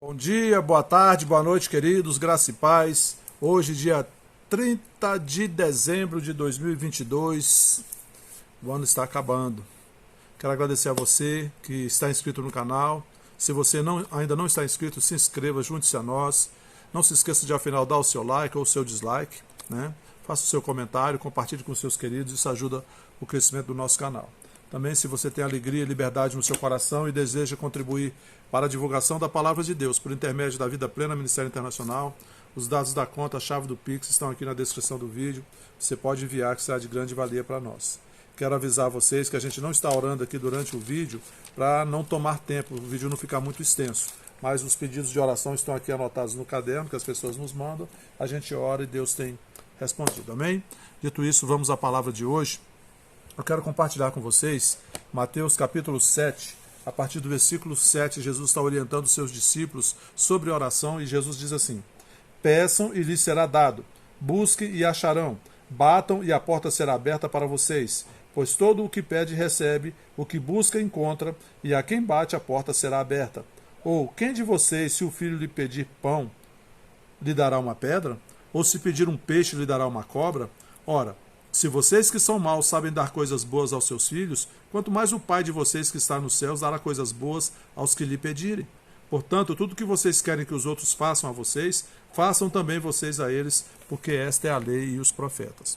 Bom dia, boa tarde, boa noite, queridos, graça e paz. Hoje, dia 30 de dezembro de 2022, o ano está acabando. Quero agradecer a você que está inscrito no canal. Se você ainda não está inscrito, se inscreva, junte-se a nós. Não se esqueça de, ao final, dar o seu like ou o seu dislike, né? Faça o seu comentário, compartilhe com seus queridos, isso ajuda o crescimento do nosso canal. Também, se você tem alegria e liberdade no seu coração e deseja contribuir para a divulgação da Palavra de Deus por intermédio da Vida Plena Ministério Internacional, os dados da conta, a chave do Pix estão aqui na descrição do vídeo. Você pode enviar, que será de grande valia para nós. Quero avisar vocês que a gente não está orando aqui durante o vídeo para não tomar tempo, o vídeo não ficar muito extenso. Mas os pedidos de oração estão aqui anotados no caderno que as pessoas nos mandam. A gente ora e Deus tem respondido. Amém? Dito isso, vamos à palavra de hoje. Eu quero compartilhar com vocês Mateus capítulo 7, a partir do versículo 7, Jesus está orientando os seus discípulos sobre oração e Jesus diz assim: peçam e lhes será dado, busquem e acharão, batam e a porta será aberta para vocês, pois todo o que pede recebe, o que busca encontra, e a quem bate a porta será aberta. Ou quem de vocês, se o filho lhe pedir pão, lhe dará uma pedra? Ou se pedir um peixe, lhe dará uma cobra? Ora, se vocês que são maus sabem dar coisas boas aos seus filhos, quanto mais o Pai de vocês que está nos céus dará coisas boas aos que lhe pedirem. Portanto, tudo que vocês querem que os outros façam a vocês, façam também vocês a eles, porque esta é a lei e os profetas.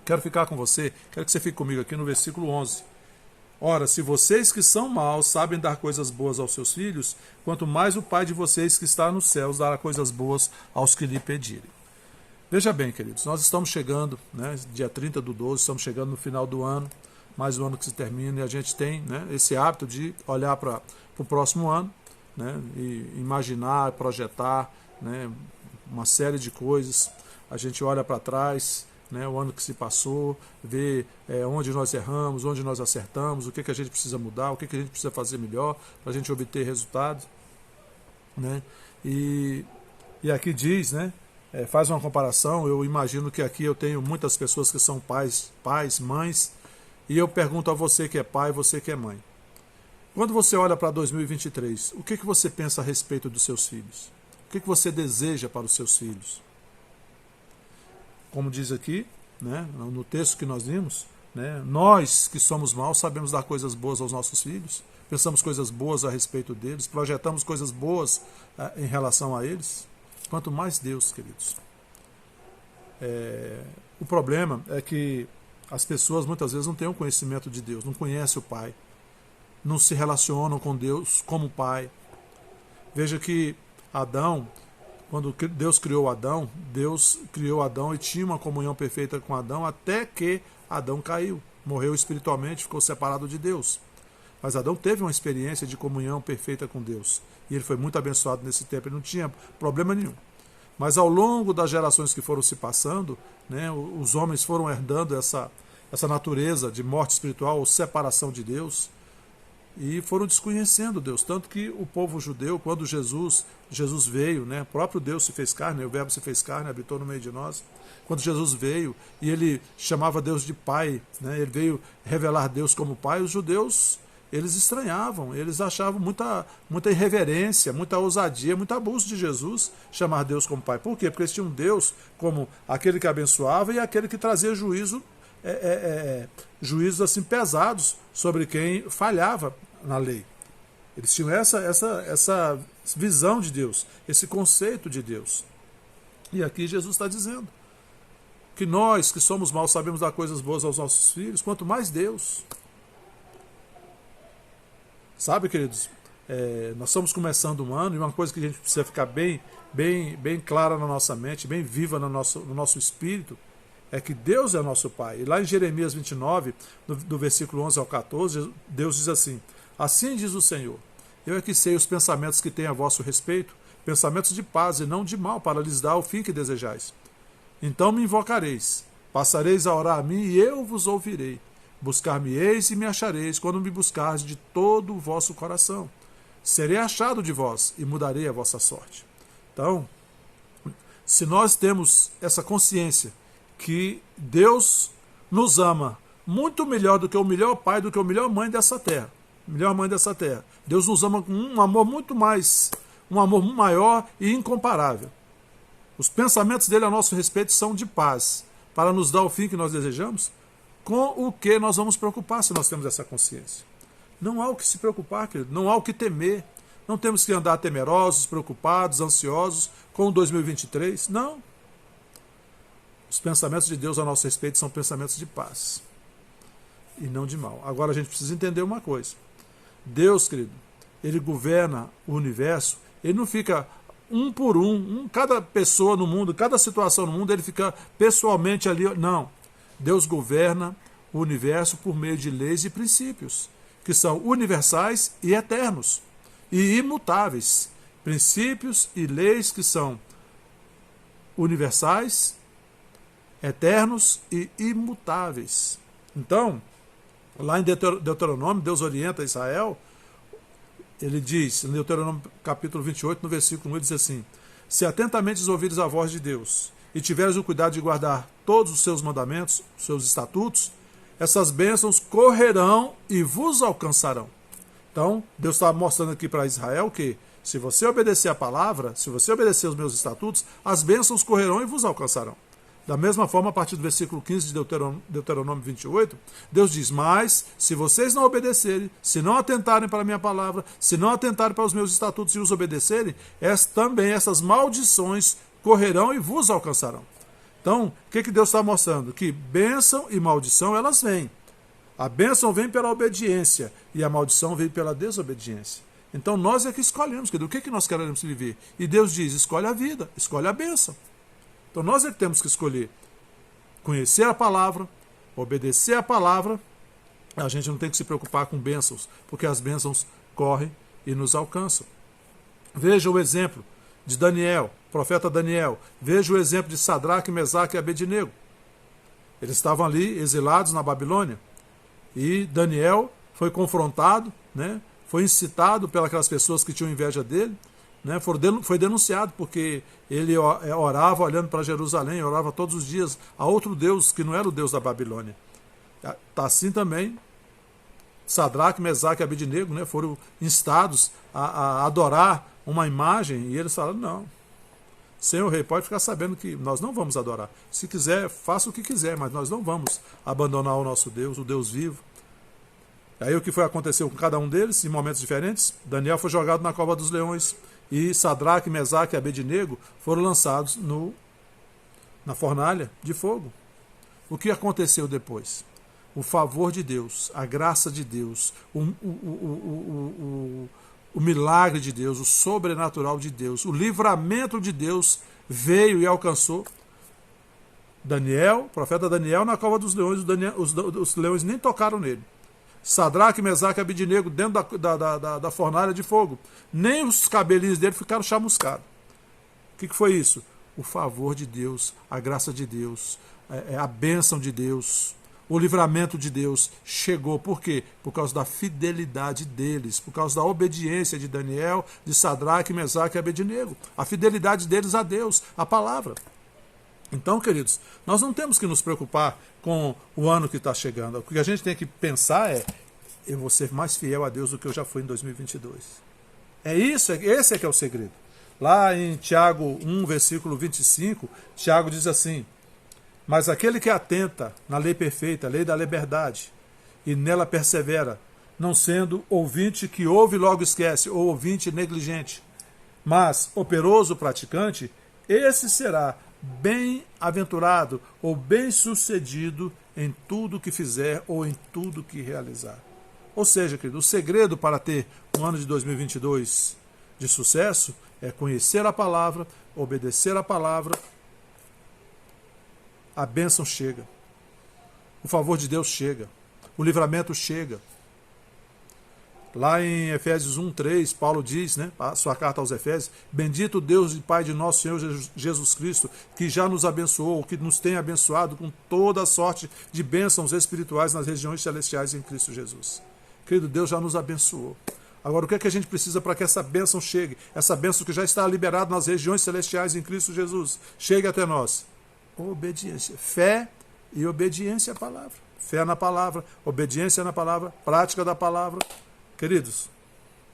Quero ficar com você, quero que você fique comigo aqui no versículo 11. Ora, se vocês que são maus sabem dar coisas boas aos seus filhos, quanto mais o Pai de vocês que está nos céus dará coisas boas aos que lhe pedirem. Veja bem, queridos, nós estamos chegando, né, dia 30 do 12, estamos chegando no final do ano, mais um ano que se termina, e a gente tem, né, esse hábito de olhar para o próximo ano, né, e imaginar, projetar, né, uma série de coisas. A gente olha para trás, né, o ano que se passou, vê onde nós erramos, onde nós acertamos, o que a gente precisa mudar, o que a gente precisa fazer melhor para a gente obter resultados. Né, e aqui diz, né, faz uma comparação. Eu imagino que aqui eu tenho muitas pessoas que são pais, mães, e eu pergunto a você que é pai, você que é mãe. Quando você olha para 2023, o que você pensa a respeito dos seus filhos? O que você deseja para os seus filhos? Como diz aqui, né, no texto que nós vimos, né, nós que somos maus sabemos dar coisas boas aos nossos filhos, pensamos coisas boas a respeito deles, projetamos coisas boas em relação a eles. Quanto mais Deus, queridos. O problema é que as pessoas muitas vezes não têm o conhecimento de Deus, não conhecem o Pai, não se relacionam com Deus como Pai. Veja que Adão, quando Deus criou Adão e tinha uma comunhão perfeita com Adão até que Adão caiu, morreu espiritualmente, ficou separado de Deus. Mas Adão teve uma experiência de comunhão perfeita com Deus. E ele foi muito abençoado nesse tempo, ele não tinha problema nenhum. Mas ao longo das gerações que foram se passando, né, os homens foram herdando essa natureza de morte espiritual ou separação de Deus e foram desconhecendo Deus. Tanto que o povo judeu, quando Jesus veio, né, o próprio Deus se fez carne, o Verbo se fez carne, habitou no meio de nós. Quando Jesus veio e ele chamava Deus de Pai, né, ele veio revelar Deus como Pai, os judeus, eles estranhavam, eles achavam muita irreverência, muita ousadia, muito abuso de Jesus chamar Deus como Pai. Por quê? Porque eles tinham um Deus como aquele que abençoava e aquele que trazia juízos assim pesados sobre quem falhava na lei. Eles tinham essa visão de Deus, esse conceito de Deus. E aqui Jesus está dizendo que nós que somos maus sabemos dar coisas boas aos nossos filhos, quanto mais Deus. Sabe, queridos, nós estamos começando um ano e uma coisa que a gente precisa ficar bem clara na nossa mente, bem viva no nosso espírito, é que Deus é nosso Pai. E lá em Jeremias 29, do versículo 11 ao 14, Deus diz assim: assim diz o Senhor, eu é que sei os pensamentos que tenho a vosso respeito, pensamentos de paz e não de mal, para lhes dar o fim que desejais. Então me invocareis, passareis a orar a mim e eu vos ouvirei. Buscar-me-eis e me achareis, quando me buscardes de todo o vosso coração. Serei achado de vós e mudarei a vossa sorte. Então, se nós temos essa consciência que Deus nos ama muito melhor do que o melhor pai, do que o melhor mãe dessa terra, Deus nos ama com um amor muito mais um amor maior e incomparável. Os pensamentos dele a nosso respeito são de paz, para nos dar o fim que nós desejamos. Com o que nós vamos preocupar se nós temos essa consciência? Não há o que se preocupar, querido, não há o que temer. Não temos que andar temerosos, preocupados, ansiosos com o 2023. Não. Os pensamentos de Deus a nosso respeito são pensamentos de paz e não de mal. Agora a gente precisa entender uma coisa. Deus, querido, ele governa o universo, ele não fica um por cada pessoa no mundo, cada situação no mundo, ele fica pessoalmente ali. Não. Deus governa o universo por meio de leis e princípios, que são universais e eternos, e imutáveis. Princípios e leis que são universais, eternos e imutáveis. Então, lá em Deuteronômio, Deus orienta Israel. Ele diz, em Deuteronômio capítulo 28, no versículo 1, ele diz assim: se atentamente ouvires a voz de Deus e tiveres o cuidado de guardar todos os seus mandamentos, os seus estatutos, essas bênçãos correrão e vos alcançarão. Então, Deus está mostrando aqui para Israel que, se você obedecer a palavra, se você obedecer os meus estatutos, as bênçãos correrão e vos alcançarão. Da mesma forma, a partir do versículo 15 de Deuteronômio 28, Deus diz: mas, se vocês não obedecerem, se não atentarem para a minha palavra, se não atentarem para os meus estatutos e os obedecerem, também essas maldições correrão e vos alcançarão. Então, o que Deus está mostrando? Que bênção e maldição, elas vêm. A bênção vem pela obediência e a maldição vem pela desobediência. Então, nós é que escolhemos, o que nós queremos viver. E Deus diz: escolhe a vida, escolhe a bênção. Então nós é que temos que escolher conhecer a palavra, obedecer a palavra. A gente não tem que se preocupar com bênçãos, porque as bênçãos correm e nos alcançam. Veja o exemplo de Daniel, profeta Daniel. Veja o exemplo de Sadraque, Mesaque e Abednego. Eles estavam ali exilados na Babilônia e Daniel foi confrontado, foi incitado pelas pessoas que tinham inveja dele. Foi denunciado porque ele orava olhando para Jerusalém, orava todos os dias a outro Deus que não era o Deus da Babilônia. Assim também, Sadraque, Mesaque e Abednego foram instados a adorar uma imagem e eles falaram: não, Senhor Rei, pode ficar sabendo que nós não vamos adorar. Se quiser, faça o que quiser, mas nós não vamos abandonar o nosso Deus, o Deus vivo. Aí o que aconteceu com cada um deles, em momentos diferentes? Daniel foi jogado na cova dos leões e Sadraque, Mesaque e Abednego foram lançados na fornalha de fogo. O que aconteceu depois? O favor de Deus, a graça de Deus, o milagre de Deus, o sobrenatural de Deus, o livramento de Deus veio e alcançou Daniel, o profeta Daniel, na cova dos leões. Os leões nem tocaram nele. Sadraque, Mesaque e Abednego dentro da fornalha de fogo. Nem os cabelinhos dele ficaram chamuscados. O que foi isso? O favor de Deus, a graça de Deus, a bênção de Deus, o livramento de Deus chegou. Por quê? Por causa da fidelidade deles, por causa da obediência de Daniel, de Sadraque, Mesaque e Abednego. A fidelidade deles a Deus, a palavra. Então, queridos, nós não temos que nos preocupar com o ano que está chegando. O que a gente tem que pensar é: eu vou ser mais fiel a Deus do que eu já fui em 2022. Esse é que é o segredo. Lá em Tiago 1, versículo 25, Tiago diz assim: mas aquele que atenta na lei perfeita, a lei da liberdade, e nela persevera, não sendo ouvinte que ouve e logo esquece, ou ouvinte negligente, mas operoso praticante, esse será bem-aventurado ou bem-sucedido em tudo que fizer ou em tudo que realizar. Ou seja, querido, o segredo para ter um ano de 2022 de sucesso é conhecer a palavra, obedecer a palavra. A bênção chega, o favor de Deus chega, o livramento chega. Lá em Efésios 1:3, Paulo diz, a sua carta aos Efésios: bendito Deus e Pai de nosso Senhor Jesus Cristo, que já nos abençoou, que nos tem abençoado com toda a sorte de bênçãos espirituais nas regiões celestiais em Cristo Jesus. Querido, Deus já nos abençoou. Agora, o que é que a gente precisa para que essa bênção chegue? Essa bênção que já está liberada nas regiões celestiais em Cristo Jesus, chegue até nós. Obediência, fé e obediência à palavra. Fé na palavra, obediência na palavra, prática da palavra. Queridos,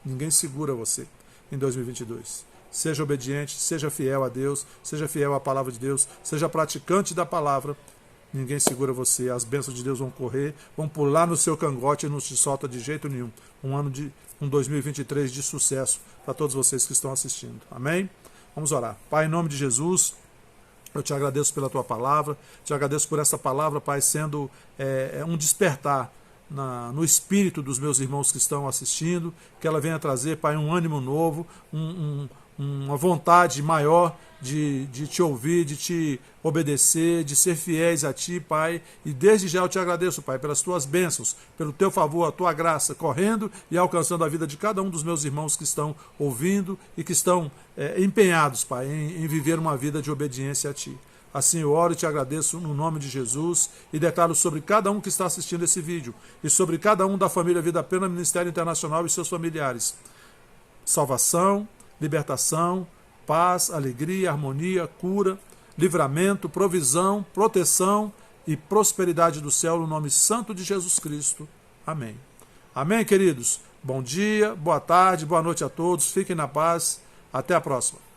ninguém segura você. em 2022. Seja obediente, seja fiel a Deus, seja fiel à palavra de Deus, seja praticante da palavra. Ninguém segura você, as bênçãos de Deus vão correr, vão pular no seu cangote e não te solta de jeito nenhum. Um 2023 de sucesso para todos vocês que estão assistindo. Amém? Vamos orar. Pai, em nome de Jesus, eu te agradeço pela tua palavra, te agradeço por essa palavra, Pai, sendo um despertar no espírito dos meus irmãos que estão assistindo, que ela venha trazer, Pai, um ânimo novo, uma vontade maior de te ouvir, de te obedecer, de ser fiéis a Ti, Pai. E desde já eu te agradeço, Pai, pelas Tuas bênçãos, pelo Teu favor, a Tua graça, correndo e alcançando a vida de cada um dos meus irmãos que estão ouvindo e que estão empenhados, Pai, em viver uma vida de obediência a Ti. Assim eu oro e te agradeço no nome de Jesus e declaro sobre cada um que está assistindo esse vídeo e sobre cada um da família Vida Plena Ministério Internacional e seus familiares. Salvação, libertação, paz, alegria, harmonia, cura, livramento, provisão, proteção e prosperidade do céu no nome santo de Jesus Cristo. Amém. Amém, queridos? Bom dia, boa tarde, boa noite a todos. Fiquem na paz. Até a próxima.